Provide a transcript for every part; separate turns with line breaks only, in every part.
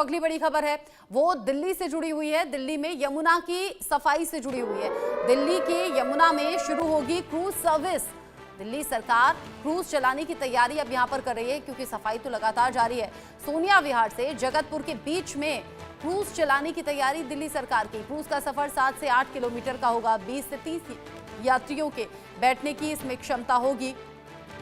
अगली बड़ी खबर है वो दिल्ली से जुड़ी हुई है। दिल्ली में यमुना की सफाई से जुड़ी हुई है। दिल्ली के यमुना में शुरू होगी क्रूज सर्विस। दिल्ली सरकार क्रूज चलाने की तैयारी अब यहां पर कर रही है क्योंकि सफाई तो लगातार जारी है। सोनिया विहार से जगतपुर के बीच में क्रूज चलाने की तैयारी दिल्ली सरकार की। क्रूज का सफर 7 से 8 किलोमीटर का होगा। 20 से 30 यात्रियों के बैठने की इसमें क्षमता होगी।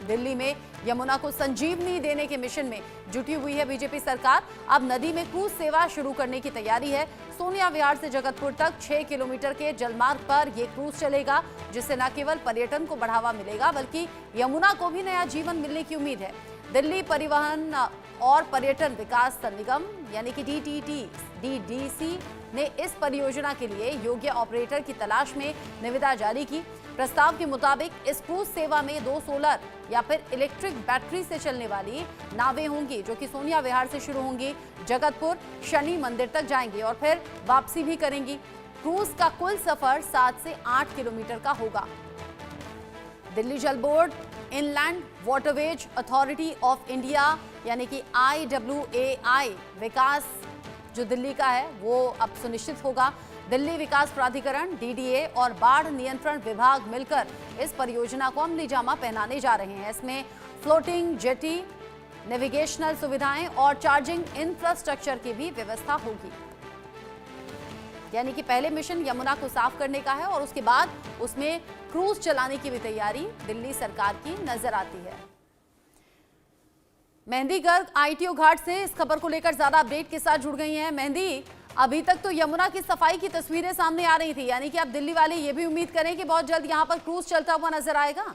दिल्ली में यमुना को संजीवनी देने के मिशन में जुटी हुई है बीजेपी सरकार। अब नदी में क्रूज सेवा शुरू करने की तैयारी है। सोनिया विहार से जगतपुर तक 6 किलोमीटर के जलमार्ग पर यह क्रूज चलेगा, जिससे न केवल पर्यटन को बढ़ावा मिलेगा बल्कि यमुना को भी नया जीवन मिलने की उम्मीद है। दिल्ली परिवहन और पर्यटन विकास निगम यानी कि DTDC ने इस परियोजना के लिए योग्य ऑपरेटर की तलाश में निविदा जारी की। प्रस्ताव के मुताबिक इस क्रूज सेवा में 2 सोलर या फिर इलेक्ट्रिक बैटरी से चलने वाली नावें होंगी, जो कि सोनिया विहार से शुरू होंगी, जगतपुर शनि मंदिर तक जाएंगी और फिर वापसी भी करेंगी। क्रूज का कुल सफर 7 से 8 किलोमीटर का होगा। दिल्ली जल board, inland waterways authority of India यानी कि IWAI विकास जो दिल्ली का है वो अब सुनिश्चित होगा। दिल्ली विकास प्राधिकरण DDA और बाढ़ नियंत्रण विभाग मिलकर इस परियोजना को अमली जामा पहनाने जा रहे हैं। इसमें फ्लोटिंग जेटी, नेविगेशनल सुविधाएं और चार्जिंग इंफ्रास्ट्रक्चर की भी व्यवस्था होगी। यानी कि पहले मिशन यमुना को साफ करने का है और उसके बाद उसमें क्रूज चलाने की भी तैयारी दिल्ली सरकार की नजर आती है। मेहंदी गर्ग ITO घाट से इस खबर को लेकर ज्यादा अपडेट के साथ जुड़ गई हैं। मेहंदी, अभी तक तो यमुना की सफाई की तस्वीरें सामने आ रही थी, यानी कि अब दिल्ली वाले ये भी उम्मीद करें कि बहुत जल्द यहां पर क्रूज चलता हुआ नजर आएगा।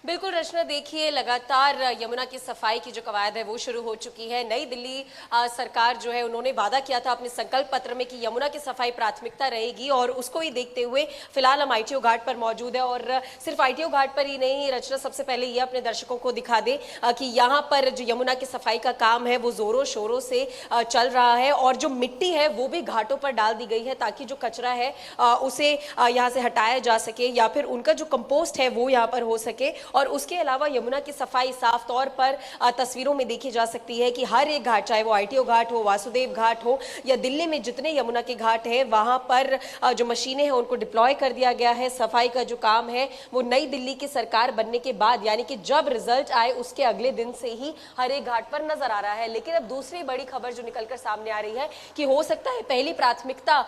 बिल्कुल रचना, देखिए लगातार यमुना की सफाई की जो कवायद है वो शुरू हो चुकी है। नई दिल्ली सरकार जो है उन्होंने वादा किया था अपने संकल्प पत्र में कि यमुना की सफाई प्राथमिकता रहेगी और उसको ही देखते हुए फिलहाल हम ITO घाट पर मौजूद है। और सिर्फ ITO घाट पर ही नहीं, रचना सबसे पहले ये अपने दर्शकों को दिखा दे कि यहाँ पर जो यमुना की सफाई का काम है वो जोरों शोरों से चल रहा है और जो मिट्टी है वो भी घाटों पर डाल दी गई है ताकि जो कचरा है उसे यहाँ से हटाया जा सके या फिर उनका जो कंपोस्ट है वो यहाँ पर हो सके। और उसके अलावा यमुना की सफाई साफ तौर पर तस्वीरों में देखी जा सकती है कि हर एक घाट, चाहे वो ITO घाट हो, वासुदेव घाट हो या दिल्ली में जितने यमुना के घाट हैं, वहां पर जो मशीनें हैं उनको डिप्लॉय कर दिया गया है। सफाई का जो काम है वो नई दिल्ली की सरकार बनने के बाद यानी कि जब रिजल्ट आए उसके अगले दिन से ही हर एक घाट पर नजर आ रहा है। लेकिन अब दूसरी बड़ी खबर जो निकलकर सामने आ रही है कि हो सकता है पहली प्राथमिकता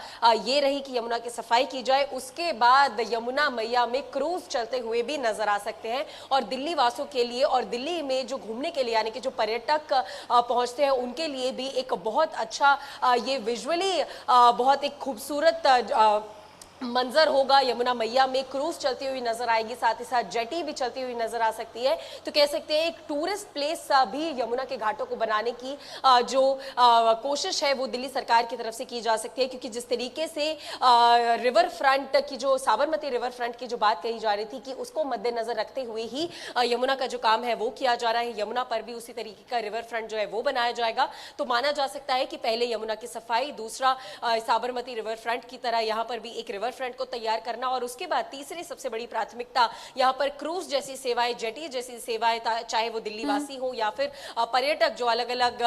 ये रही कि यमुना की सफाई की जाए, उसके बाद यमुना मैया में क्रूज चलते हुए भी नजर आ सकते हैं। और दिल्ली वासियों के लिए और दिल्ली में जो घूमने के लिए यानी कि जो पर्यटक पहुंचते हैं उनके लिए भी एक बहुत अच्छा ये विजुअली बहुत एक खूबसूरत मंजर होगा। यमुना मैया में क्रूज चलती हुई नजर आएगी, साथ ही साथ जेटी भी चलती हुई नजर आ सकती है। तो कह सकते हैं एक टूरिस्ट प्लेस भी यमुना के घाटों को बनाने की जो कोशिश है वो दिल्ली सरकार की तरफ से की जा सकती है, क्योंकि जिस तरीके से रिवर फ्रंट की जो साबरमती रिवर फ्रंट की जो बात कही जा रही थी कि उसको मद्देनजर रखते हुए ही यमुना का जो काम है वो किया जा रहा है। यमुना पर भी उसी तरीके का रिवर फ्रंट जो है वो बनाया जाएगा। तो माना जा सकता है कि पहले यमुना की सफाई, दूसरा साबरमती रिवर फ्रंट की तरह यहाँ पर भी एक रिवर फ्रंट को तैयार करना और उसके बाद तीसरी सबसे बड़ी प्राथमिकता यहाँ पर क्रूज जैसी सेवाएं, जेटी जैसी सेवाएं, चाहे वो दिल्ली वासी हो या फिर पर्यटक जो अलग अलग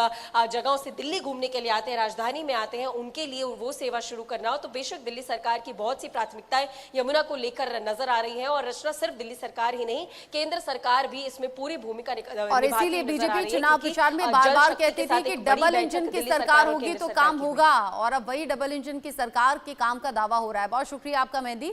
जगहों से दिल्ली घूमने के लिए आते हैं, राजधानी में आते हैं, उनके लिए वो सेवा शुरू करना हो। तो बेशक दिल्ली सरकार की बहुत सी प्राथमिकताएं यमुना को लेकर नजर आ रही है और रचना सिर्फ दिल्ली सरकार ही नहीं, केंद्र सरकार भी इसमें पूरी भूमिका
और इसीलिए बीजेपी चुनाव प्रचार में बार-बार कहती थी कि डबल इंजन की सरकार होगी तो काम होगा, और अब वही डबल इंजन की सरकार के काम का दावा हो रहा है। बहुत शुक्रिया आपका मेहंदी।